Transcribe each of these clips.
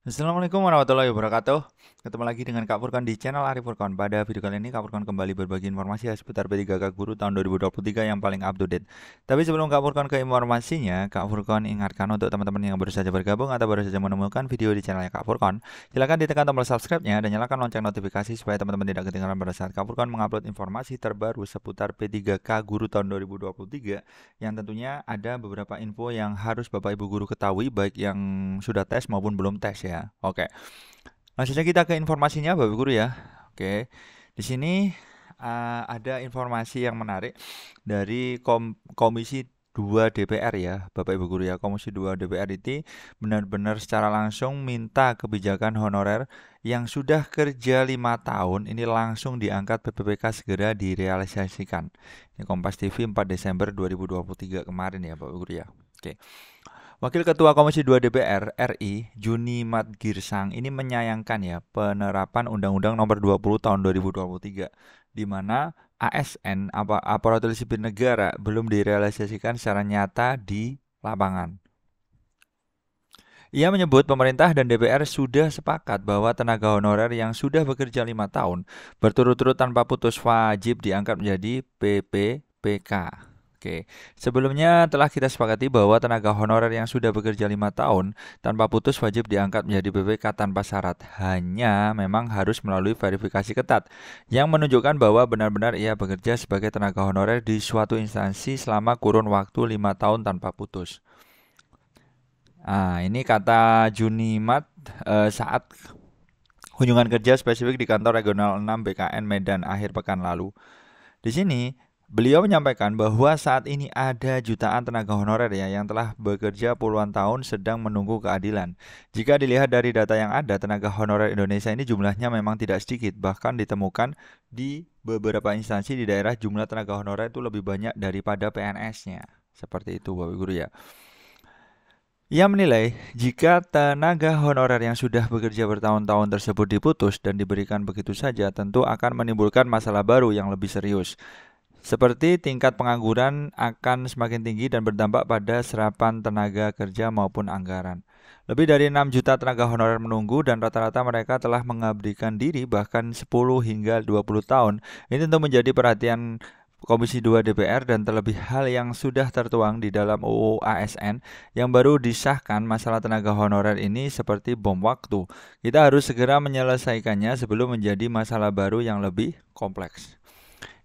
Assalamualaikum warahmatullahi wabarakatuh. Ketemu lagi dengan Kak Furkon di channel Arif Furkon. Pada video kali ini Kak Furkon kembali berbagi informasi seputar P3K Guru tahun 2023 yang paling up to date. Tapi sebelum Kak Furkon ke informasinya, Kak Furkon ingatkan untuk teman-teman yang baru saja bergabung atau baru saja menemukan video di channelnya Kak Furkon, silakan ditekan tombol subscribe-nya dan nyalakan lonceng notifikasi supaya teman-teman tidak ketinggalan pada saat Kak Furkon mengupload informasi terbaru seputar P3K Guru tahun 2023 yang tentunya ada beberapa info yang harus Bapak Ibu guru ketahui baik yang sudah tes maupun belum tes ya. Oke. Langsung saja kita ke informasinya Bapak Guru ya. Oke. Di sini ada informasi yang menarik dari Komisi 2 DPR ya, Bapak Ibu Guru ya. Komisi 2 DPR itu benar-benar secara langsung minta kebijakan honorer yang sudah kerja 5 tahun ini langsung diangkat PPPK segera direalisasikan. Ini Kompas TV 4 Desember 2023 kemarin ya Bapak Ibu Guru ya. Oke. Wakil Ketua Komisi 2 DPR RI, Junimat Girsang, ini menyayangkan ya penerapan Undang-Undang Nomor 20 Tahun 2023, di mana ASN aparatur sipil negara belum direalisasikan secara nyata di lapangan. Ia menyebut pemerintah dan DPR sudah sepakat bahwa tenaga honorer yang sudah bekerja 5 tahun berturut-turut tanpa putus wajib diangkat menjadi PPPK. Oke, sebelumnya telah kita sepakati bahwa tenaga honorer yang sudah bekerja 5 tahun tanpa putus wajib diangkat menjadi PPK tanpa syarat. Hanya memang harus melalui verifikasi ketat yang menunjukkan bahwa benar-benar ia bekerja sebagai tenaga honorer di suatu instansi selama kurun waktu 5 tahun tanpa putus. Ini kata Junimat saat kunjungan kerja spesifik di kantor regional 6 BKN Medan akhir pekan lalu. Di sini, beliau menyampaikan bahwa saat ini ada jutaan tenaga honorer ya yang telah bekerja puluhan tahun sedang menunggu keadilan. Jika dilihat dari data yang ada, tenaga honorer Indonesia ini jumlahnya memang tidak sedikit, bahkan ditemukan di beberapa instansi di daerah jumlah tenaga honorer itu lebih banyak daripada PNS-nya. Seperti itu Bapak Guru ya. Ia menilai jika tenaga honorer yang sudah bekerja bertahun-tahun tersebut diputus dan diberikan begitu saja tentu akan menimbulkan masalah baru yang lebih serius. Seperti tingkat pengangguran akan semakin tinggi dan berdampak pada serapan tenaga kerja maupun anggaran. Lebih dari 6 juta tenaga honorer menunggu dan rata-rata mereka telah mengabdikan diri bahkan 10 hingga 20 tahun. Ini tentu menjadi perhatian Komisi 2 DPR dan terlebih hal yang sudah tertuang di dalam UU ASN yang baru disahkan. Masalah tenaga honorer ini seperti bom waktu. Kita harus segera menyelesaikannya sebelum menjadi masalah baru yang lebih kompleks.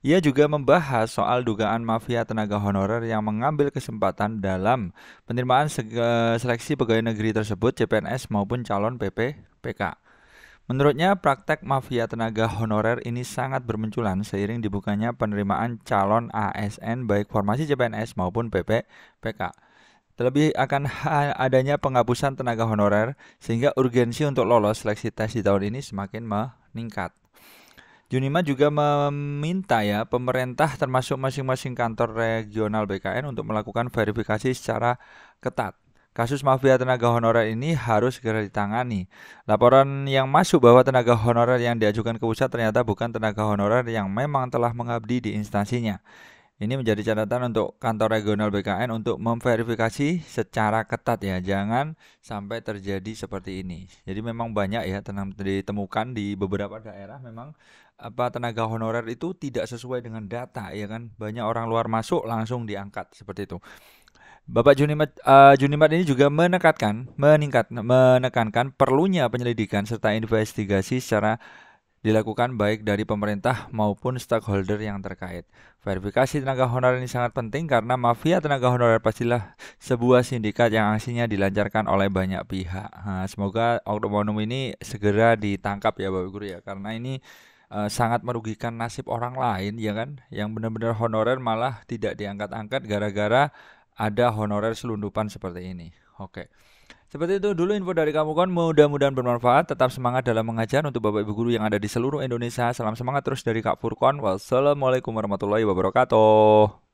Ia juga membahas soal dugaan mafia tenaga honorer yang mengambil kesempatan dalam penerimaan seleksi pegawai negeri tersebut, CPNS maupun calon PPPK. Menurutnya, praktek mafia tenaga honorer ini sangat bermunculan seiring dibukanya penerimaan calon ASN baik formasi CPNS maupun PPPK. Terlebih akan adanya penghapusan tenaga honorer sehingga urgensi untuk lolos seleksi tes di tahun ini semakin meningkat. Junima juga meminta ya pemerintah termasuk masing-masing kantor regional BKN untuk melakukan verifikasi secara ketat. Kasus mafia tenaga honorer ini harus segera ditangani. Laporan yang masuk bahwa tenaga honorer yang diajukan ke pusat ternyata bukan tenaga honorer yang memang telah mengabdi di instansinya. Ini menjadi catatan untuk kantor regional BKN untuk memverifikasi secara ketat ya. Jangan sampai terjadi seperti ini. Jadi memang banyak ya ditemukan di beberapa daerah memang tenaga honorer itu tidak sesuai dengan data ya kan. Banyak orang luar masuk langsung diangkat seperti itu. Bapak Junimat ini juga menekankan perlunya penyelidikan serta investigasi secara dilakukan baik dari pemerintah maupun stakeholder yang terkait. Verifikasi tenaga honorer ini sangat penting karena mafia tenaga honorer pastilah sebuah sindikat yang aksinya dilancarkan oleh banyak pihak. Semoga oknum-oknum ini segera ditangkap ya Bapak Guru ya, karena ini sangat merugikan nasib orang lain ya kan, yang benar-benar honorer malah tidak diangkat-angkat gara-gara ada honorer selundupan seperti ini. Oke. Seperti itu dulu info dari kamu kon. Mudah-mudahan bermanfaat. Tetap semangat dalam mengajar untuk Bapak Ibu guru yang ada di seluruh Indonesia. Salam semangat terus dari Kak Furkon. Wassalamualaikum warahmatullahi wabarakatuh.